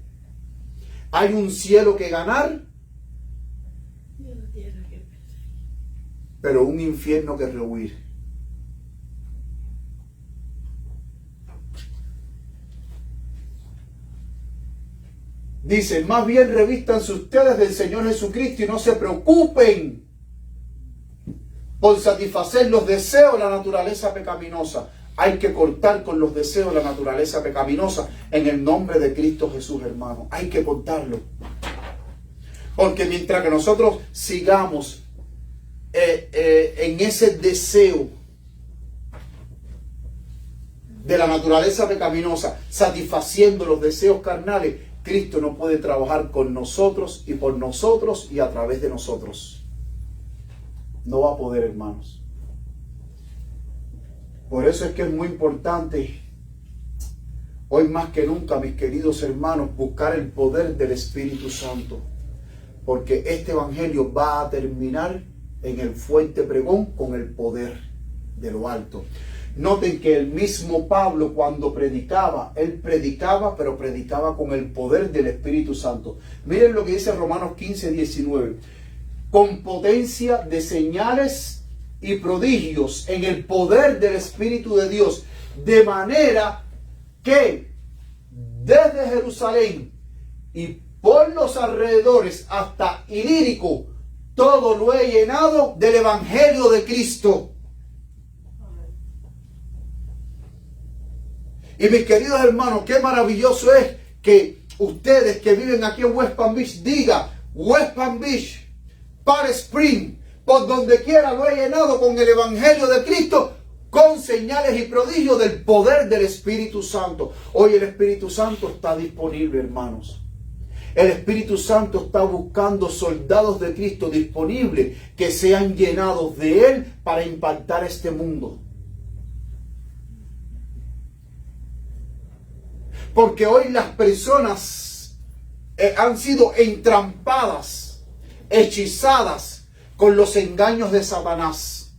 Hay un cielo que ganar, pero un infierno que rehuir. Dice: más bien revístanse ustedes del Señor Jesucristo y no se preocupen por satisfacer los deseos de la naturaleza pecaminosa. Hay que cortar con los deseos de la naturaleza pecaminosa en el nombre de Cristo Jesús, hermano. Hay que cortarlo. Porque mientras que nosotros sigamos en ese deseo de la naturaleza pecaminosa, satisfaciendo los deseos carnales, Cristo no puede trabajar con nosotros y por nosotros y a través de nosotros. No va a poder, hermanos. Por eso es que es muy importante, hoy más que nunca, mis queridos hermanos, buscar el poder del Espíritu Santo. Porque este evangelio va a terminar en el fuerte pregón con el poder de lo alto. Noten que el mismo Pablo, cuando predicaba, él predicaba, pero predicaba con el poder del Espíritu Santo. Miren lo que dice Romanos 15:19. Con potencia de señales y prodigios en el poder del Espíritu de Dios, de manera que desde Jerusalén y por los alrededores hasta Ilírico, todo lo he llenado del Evangelio de Cristo. Y mis queridos hermanos, qué maravilloso es que ustedes que viven aquí en West Palm Beach digan: West Palm Beach, Palm Spring, por donde quiera lo he llenado con el Evangelio de Cristo, con señales y prodigios del poder del Espíritu Santo. Hoy el Espíritu Santo está disponible, hermanos. El Espíritu Santo está buscando soldados de Cristo disponibles que sean llenados de Él para impactar este mundo. Porque hoy las personas han sido entrampadas, hechizadas con los engaños de Satanás.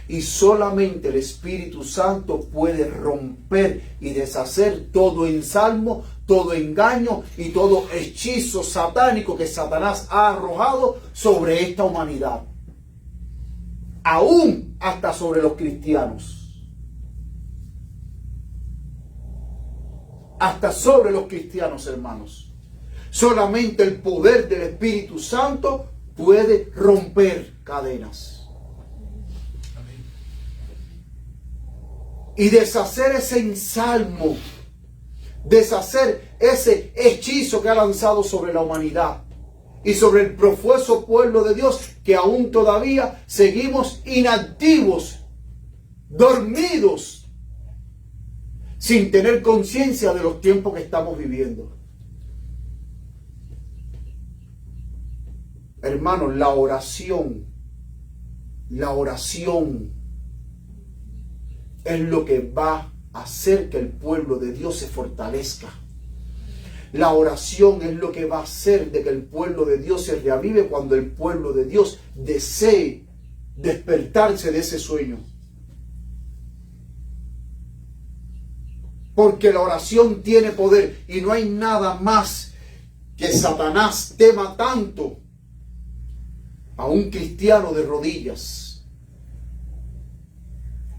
Y solamente el Espíritu Santo puede romper y deshacer todo ensalmo, todo engaño y todo hechizo satánico que Satanás ha arrojado sobre esta humanidad. Aún hasta sobre los cristianos. Hasta sobre los cristianos, hermanos. Solamente el poder del Espíritu Santo puede romper cadenas. y deshacer ese ensalmo, deshacer ese hechizo que ha lanzado sobre la humanidad y sobre el profuso pueblo de Dios, que aún todavía seguimos inactivos, dormidos, sin tener conciencia de los tiempos que estamos viviendo. Hermanos, la oración es lo que va a hacer que el pueblo de Dios se fortalezca. La oración es lo que va a hacer de que el pueblo de Dios se reavive cuando el pueblo de Dios desee despertarse de ese sueño. Porque la oración tiene poder y no hay nada más que Satanás tema tanto a un cristiano de rodillas.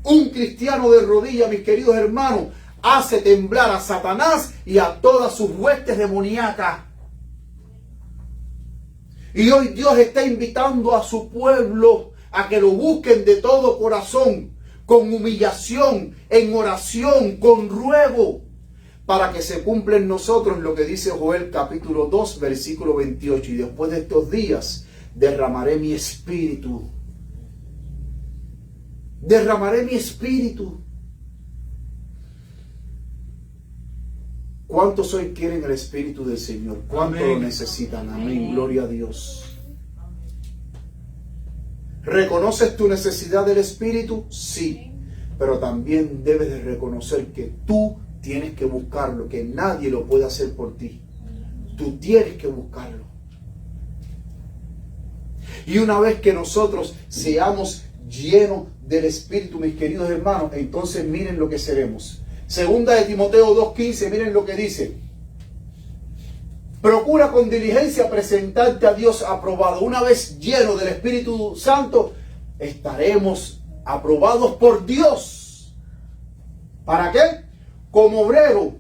Un cristiano de rodillas, mis queridos hermanos, hace temblar a Satanás y a todas sus huestes demoníacas. Y hoy Dios está invitando a su pueblo a que lo busquen de todo corazón, con humillación, en oración, con ruego, para que se cumpla en nosotros lo que dice Joel capítulo 2, versículo 28. Y después de estos días derramaré mi espíritu. Derramaré mi espíritu. ¿Cuántos hoy quieren el espíritu del Señor? ¿Cuántos lo necesitan? Amén. Gloria a Dios. ¿Reconoces tu necesidad del espíritu? Sí. Pero también debes de reconocer que tú tienes que buscarlo, que nadie lo puede hacer por ti. Tú tienes que buscarlo. Y una vez que nosotros seamos llenos del espíritu, mis queridos hermanos, entonces miren lo que seremos. Segunda de Timoteo 2:15, miren lo que dice. Procura con diligencia presentarte a Dios aprobado. Una vez lleno del Espíritu Santo, estaremos aprobados por Dios. ¿Para qué? Como obrero.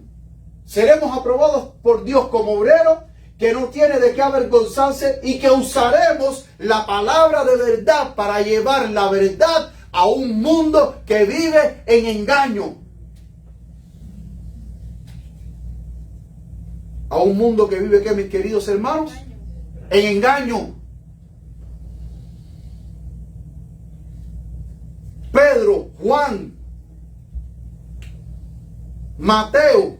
Seremos aprobados por Dios como obrero que no tiene de qué avergonzarse y que usaremos la palabra de verdad para llevar la verdad a un mundo que vive en engaño. A un mundo que vive, ¿qué, mis queridos hermanos? En engaño. Pedro, Juan, Mateo,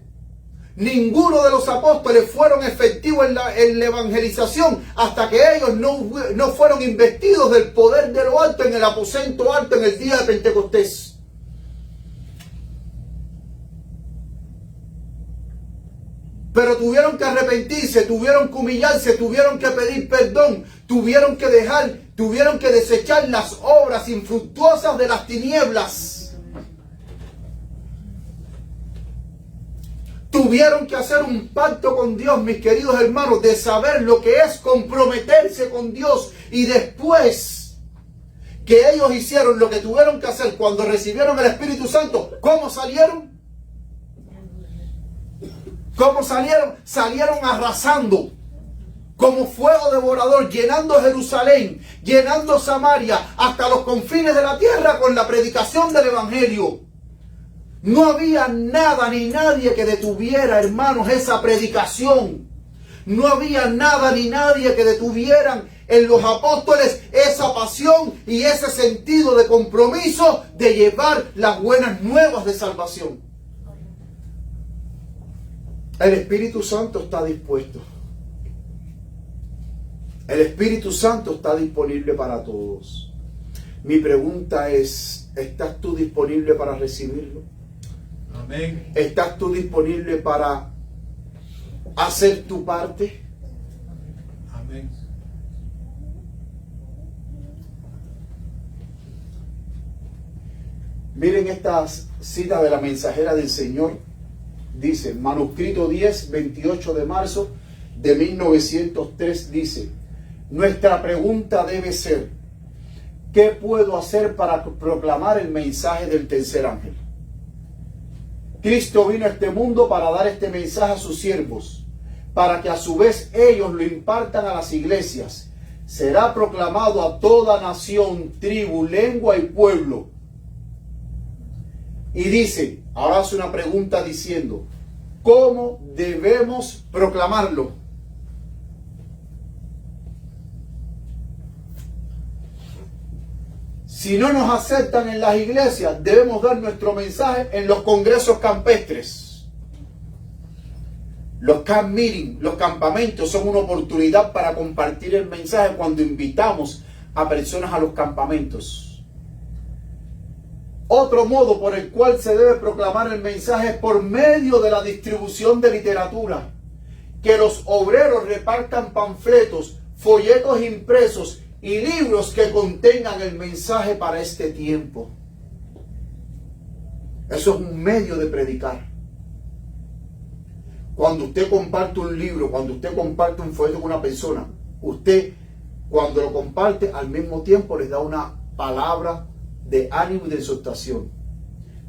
ninguno de los apóstoles fueron efectivos en la evangelización hasta que ellos no fueron investidos del poder de lo alto en el aposento alto en el día de Pentecostés. Pero tuvieron que arrepentirse, tuvieron que humillarse, tuvieron que pedir perdón, tuvieron que desechar las obras infructuosas de las tinieblas. Tuvieron que hacer un pacto con Dios, mis queridos hermanos, de saber lo que es comprometerse con Dios. Y después que ellos hicieron lo que tuvieron que hacer cuando recibieron el Espíritu Santo, ¿cómo salieron? ¿Cómo salieron? Salieron arrasando como fuego devorador, llenando Jerusalén, llenando Samaria, hasta los confines de la tierra con la predicación del Evangelio. No había nada ni nadie que detuviera, hermanos, esa predicación. No había nada ni nadie que detuvieran en los apóstoles esa pasión y ese sentido de compromiso de llevar las buenas nuevas de salvación. El Espíritu Santo está dispuesto. El Espíritu Santo está disponible para todos. Mi pregunta es, ¿estás tú disponible para recibirlo? Amén. ¿Estás tú disponible para hacer tu parte? Amén. Miren esta cita de la mensajera del Señor. Dice, manuscrito 10, 28 de marzo de 1903, dice, nuestra pregunta debe ser, ¿qué puedo hacer para proclamar el mensaje del tercer ángel? Cristo vino a este mundo para dar este mensaje a sus siervos, para que a su vez ellos lo impartan a las iglesias. Será proclamado a toda nación, tribu, lengua y pueblo. Y dice, ahora hace una pregunta diciendo, ¿cómo debemos proclamarlo? Si no nos aceptan en las iglesias, debemos dar nuestro mensaje en los congresos campestres. Los camp meeting, los campamentos son una oportunidad para compartir el mensaje cuando invitamos a personas a los campamentos. Otro modo por el cual se debe proclamar el mensaje es por medio de la distribución de literatura. Que los obreros repartan panfletos, folletos impresos y libros que contengan el mensaje para este tiempo. Eso es un medio de predicar. Cuando usted comparte un libro, cuando usted comparte un folleto con una persona, usted cuando lo comparte al mismo tiempo les da una palabra de ánimo y de exhortación.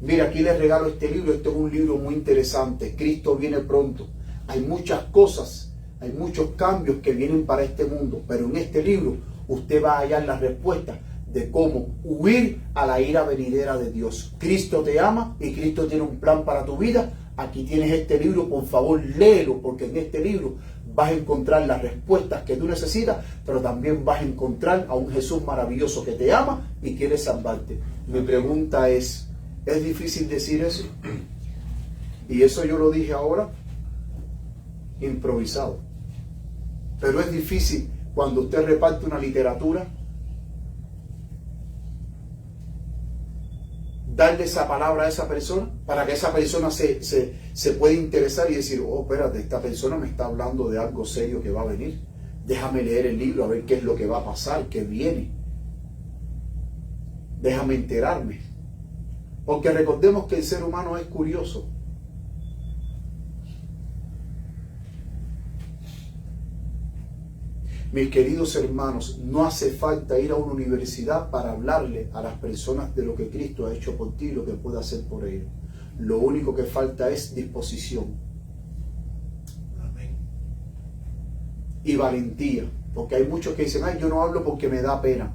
Mira, aquí les regalo este libro. Este es un libro muy interesante. Cristo viene pronto. Hay muchas cosas, hay muchos cambios que vienen para este mundo, pero en este libro usted va a hallar la respuesta de cómo huir a la ira venidera de Dios. Cristo te ama y Cristo tiene un plan para tu vida. Aquí tienes este libro, por favor léelo, porque en este libro vas a encontrar las respuestas que tú necesitas, pero también vas a encontrar a un Jesús maravilloso que te ama y quiere salvarte. Mi pregunta ¿es difícil decir eso? Y eso yo lo dije ahora, improvisado. Pero es difícil cuando usted reparte una literatura, darle esa palabra a esa persona para que esa persona se pueda interesar y decir, oh, espérate, esta persona me está hablando de algo serio que va a venir. Déjame leer el libro a ver qué es lo que va a pasar, qué viene. Déjame enterarme. Porque recordemos que el ser humano es curioso. Mis queridos hermanos, no hace falta ir a una universidad para hablarle a las personas de lo que Cristo ha hecho por ti y lo que puede hacer por ellos. Lo único que falta es disposición. Amén. Y valentía. Porque hay muchos que dicen, ay, yo no hablo porque me da pena.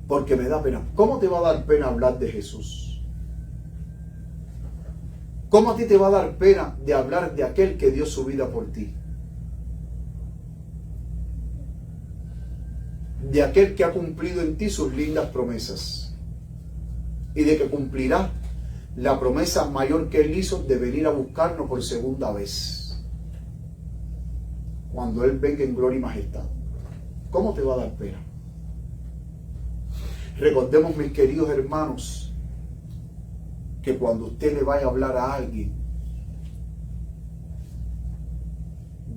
Porque me da pena. ¿Cómo te va a dar pena hablar de Jesús? ¿Cómo a ti te va a dar pena de hablar de aquel que dio su vida por ti? De aquel que ha cumplido en ti sus lindas promesas. Y de que cumplirá la promesa mayor que Él hizo de venir a buscarnos por segunda vez. Cuando Él venga en gloria y majestad. ¿Cómo te va a dar pena? Recordemos, mis queridos hermanos, que cuando usted le vaya a hablar a alguien,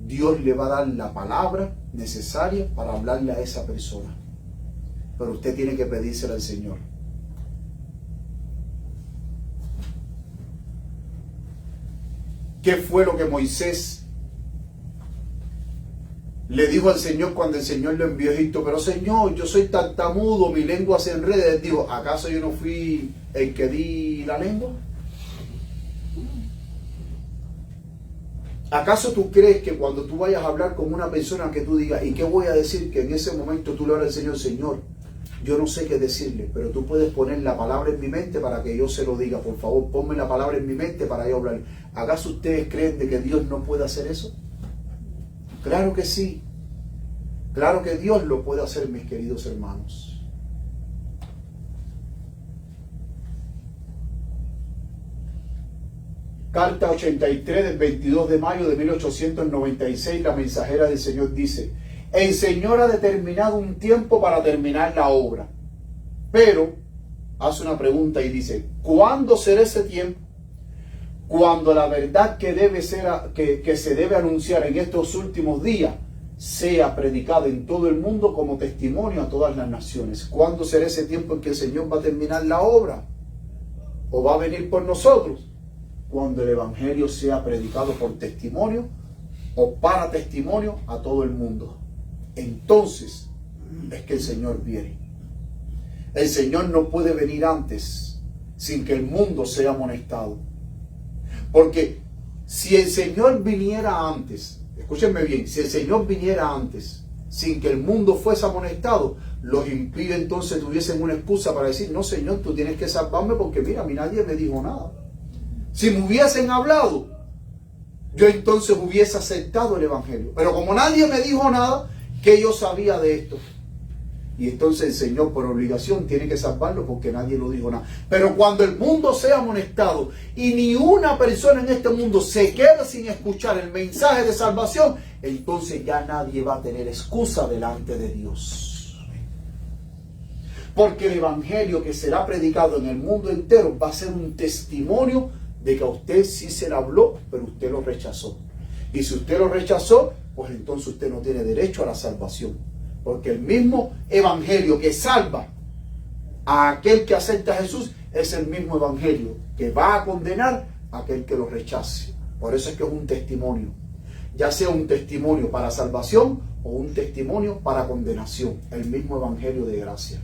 Dios le va a dar la palabra necesaria para hablarle a esa persona. Pero usted tiene que pedírsela al Señor. ¿Qué fue lo que Moisés le dijo al Señor cuando el Señor lo envió a Egipto? Pero Señor, yo soy tartamudo, mi lengua se enreda. Él dijo, ¿acaso yo no fui el que di la lengua? ¿Acaso tú crees que cuando tú vayas a hablar con una persona que tú digas, ¿y qué voy a decir? Que en ese momento tú le hablas al Señor, Señor, yo no sé qué decirle, pero tú puedes poner la palabra en mi mente para que yo se lo diga. Por favor, ponme la palabra en mi mente para yo hablar. ¿Acaso ustedes creen de que Dios no puede hacer eso? Claro que sí. Claro que Dios lo puede hacer, mis queridos hermanos. Carta 83 del 22 de mayo de 1896, la mensajera del Señor dice, el Señor ha determinado un tiempo para terminar la obra, pero hace una pregunta y dice, ¿cuándo será ese tiempo? Cuando la verdad que se debe anunciar en estos últimos días sea predicada en todo el mundo como testimonio a todas las naciones. ¿Cuándo será ese tiempo en que el Señor va a terminar la obra? ¿O va a venir por nosotros? Cuando el Evangelio sea predicado por testimonio o para testimonio a todo el mundo. Entonces es que el Señor viene. El Señor no puede venir antes sin que el mundo sea amonestado. Porque si el Señor viniera antes, escúchenme bien, si el Señor viniera antes sin que el mundo fuese amonestado, los impíos entonces tuviesen una excusa para decir, no Señor, tú tienes que salvarme porque mira, a mí nadie me dijo nada. Si me hubiesen hablado, yo entonces hubiese aceptado el Evangelio. Pero como nadie me dijo nada, ¿qué yo sabía de esto? Y entonces el Señor por obligación tiene que salvarlo porque nadie lo dijo nada. Pero cuando el mundo sea amonestado y ni una persona en este mundo se quede sin escuchar el mensaje de salvación, entonces ya nadie va a tener excusa delante de Dios. Porque el Evangelio que será predicado en el mundo entero va a ser un testimonio de que a usted sí se le habló, pero usted lo rechazó. Y si usted lo rechazó, pues entonces usted no tiene derecho a la salvación. Porque el mismo Evangelio que salva a aquel que acepta a Jesús es el mismo Evangelio que va a condenar a aquel que lo rechace. Por eso es que es un testimonio. Ya sea un testimonio para salvación o un testimonio para condenación. El mismo Evangelio de gracia.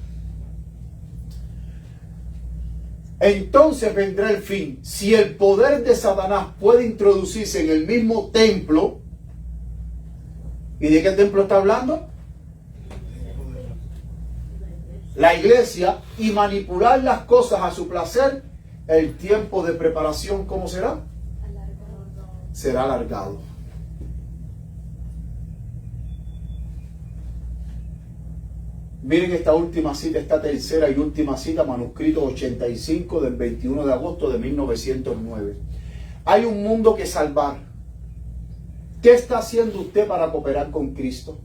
Entonces vendrá el fin. Si el poder de Satanás puede introducirse en el mismo templo, ¿y de qué templo está hablando? La iglesia, y manipular las cosas a su placer, el tiempo de preparación, ¿cómo será? Será alargado. Miren esta última cita, esta tercera y última cita, manuscrito 85 del 21 de agosto de 1909. Hay un mundo que salvar. ¿Qué está haciendo usted para cooperar con Cristo?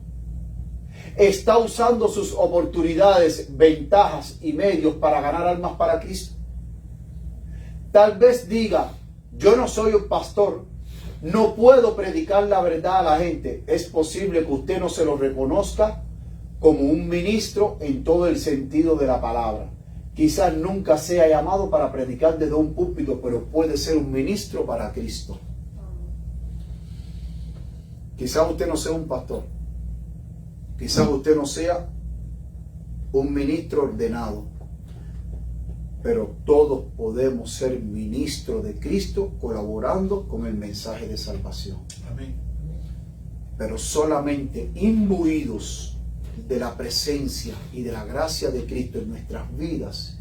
¿Está usando sus oportunidades, ventajas y medios para ganar almas para Cristo? Tal vez diga, yo no soy un pastor, no puedo predicar la verdad a la gente. Es posible que usted no se lo reconozca como un ministro en todo el sentido de la palabra. Quizás nunca sea llamado para predicar desde un púlpito, pero puede ser un ministro para Cristo. Quizás usted no sea un pastor. Quizás usted no sea un ministro ordenado, pero todos podemos ser ministros de Cristo colaborando con el mensaje de salvación. Amén. Pero solamente imbuidos de la presencia y de la gracia de Cristo en nuestras vidas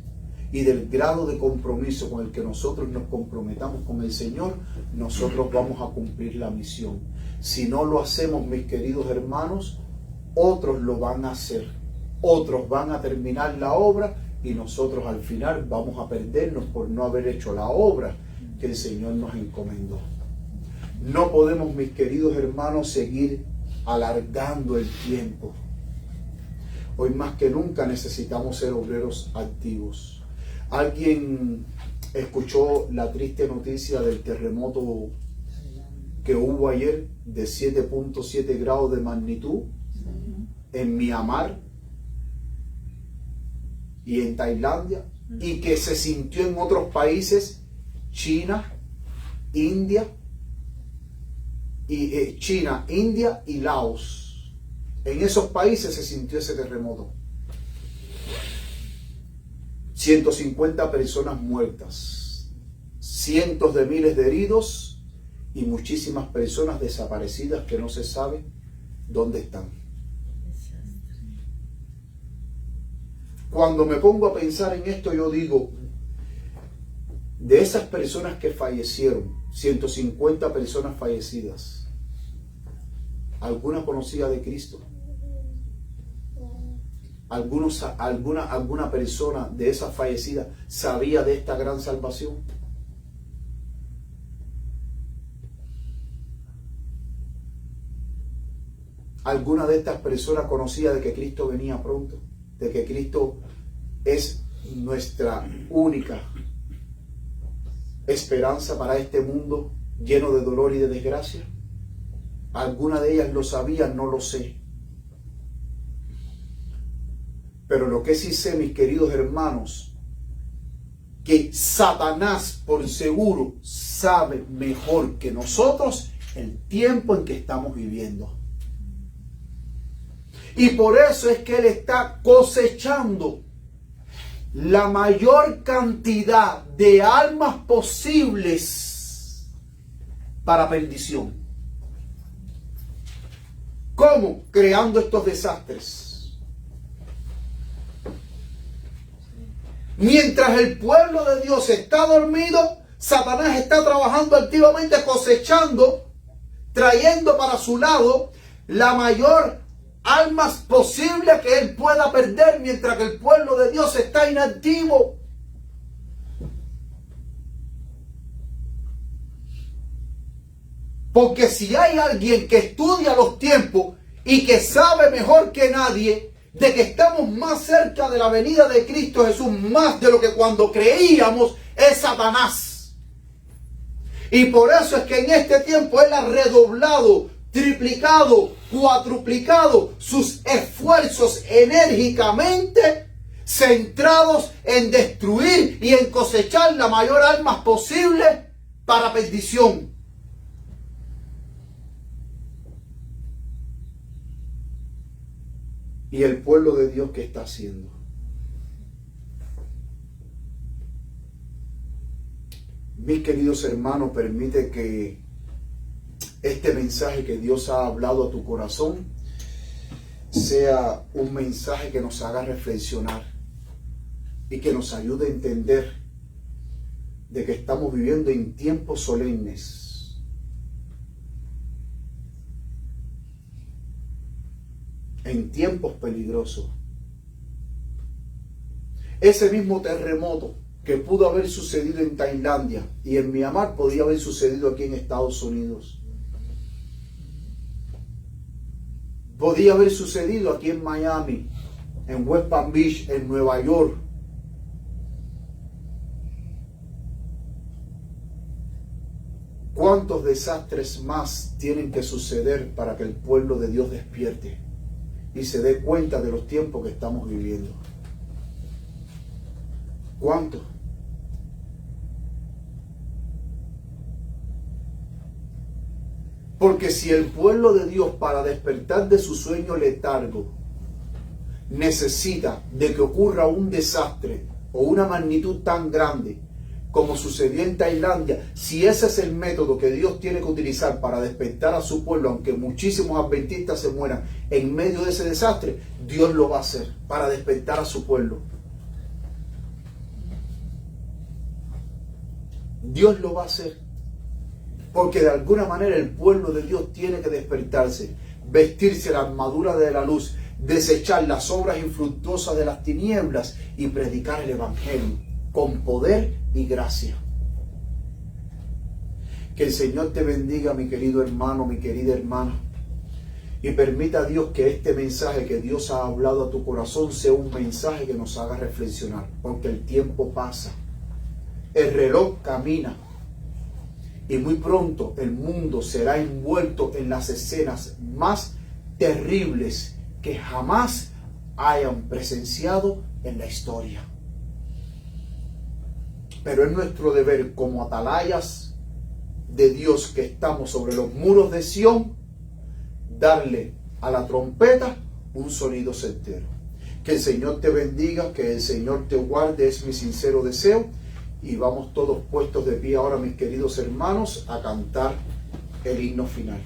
y del grado de compromiso con el que nosotros nos comprometamos con el Señor, nosotros vamos a cumplir la misión. Si no lo hacemos, mis queridos hermanos, otros lo van a hacer, otros van a terminar la obra y nosotros al final vamos a perdernos por no haber hecho la obra que el Señor nos encomendó. No podemos, mis queridos hermanos, seguir alargando el tiempo. Hoy más que nunca necesitamos ser obreros activos. ¿Alguien escuchó la triste noticia del terremoto que hubo ayer de 7.7 grados de magnitud en Myanmar y en Tailandia, y que se sintió en otros países, China, India y Laos? En esos países se sintió ese terremoto. 150 personas muertas, cientos de miles de heridos y muchísimas personas desaparecidas que no se sabe dónde están. Cuando me pongo a pensar en esto, yo digo, de esas personas que fallecieron, 150 personas fallecidas, ¿alguna conocía de Cristo? ¿Alguna persona de esas fallecidas sabía de esta gran salvación? ¿Alguna de estas personas conocía de que Cristo venía pronto? De que Cristo es nuestra única esperanza para este mundo lleno de dolor y de desgracia. ¿Alguna de ellas lo sabía? No lo sé. Pero lo que sí sé, mis queridos hermanos, que Satanás por seguro sabe mejor que nosotros el tiempo en que estamos viviendo. Y por eso es que él está cosechando la mayor cantidad de almas posibles para perdición. ¿Cómo? Creando estos desastres. Mientras el pueblo de Dios está dormido, Satanás está trabajando activamente, cosechando, trayendo para su lado la mayor almas posible que él pueda perder mientras que el pueblo de Dios está inactivo. Porque si hay alguien que estudia los tiempos y que sabe mejor que nadie de que estamos más cerca de la venida de Cristo Jesús, más de lo que cuando creíamos, es Satanás. Y por eso es que en este tiempo él ha redoblado, triplicado, cuatruplicado sus esfuerzos enérgicamente centrados en destruir y en cosechar la mayor almas posible para perdición. ¿Y el pueblo de Dios qué está haciendo? Mis queridos hermanos, permite que este mensaje que Dios ha hablado a tu corazón sea un mensaje que nos haga reflexionar y que nos ayude a entender de que estamos viviendo en tiempos solemnes. En tiempos peligrosos. Ese mismo terremoto que pudo haber sucedido en Tailandia y en Myanmar podía haber sucedido aquí en Estados Unidos. Podía haber sucedido aquí en Miami, en West Palm Beach, en Nueva York. ¿Cuántos desastres más tienen que suceder para que el pueblo de Dios despierte y se dé cuenta de los tiempos que estamos viviendo? ¿Cuántos? Porque si el pueblo de Dios, para despertar de su sueño letargo, necesita de que ocurra un desastre o una magnitud tan grande como sucedió en Tailandia, si ese es el método que Dios tiene que utilizar para despertar a su pueblo, aunque muchísimos adventistas se mueran en medio de ese desastre, Dios lo va a hacer para despertar a su pueblo. Dios lo va a hacer. Porque de alguna manera el pueblo de Dios tiene que despertarse, vestirse la armadura de la luz, desechar las obras infructuosas de las tinieblas y predicar el evangelio con poder y gracia. Que el Señor te bendiga, mi querido hermano, mi querida hermana, y permita a Dios que este mensaje que Dios ha hablado a tu corazón sea un mensaje que nos haga reflexionar, porque el tiempo pasa, el reloj camina. Y muy pronto el mundo será envuelto en las escenas más terribles que jamás hayan presenciado en la historia. Pero es nuestro deber como atalayas de Dios que estamos sobre los muros de Sión, darle a la trompeta un sonido certero. Que el Señor te bendiga, que el Señor te guarde, es mi sincero deseo. Y vamos todos puestos de pie ahora, mis queridos hermanos, a cantar el himno final.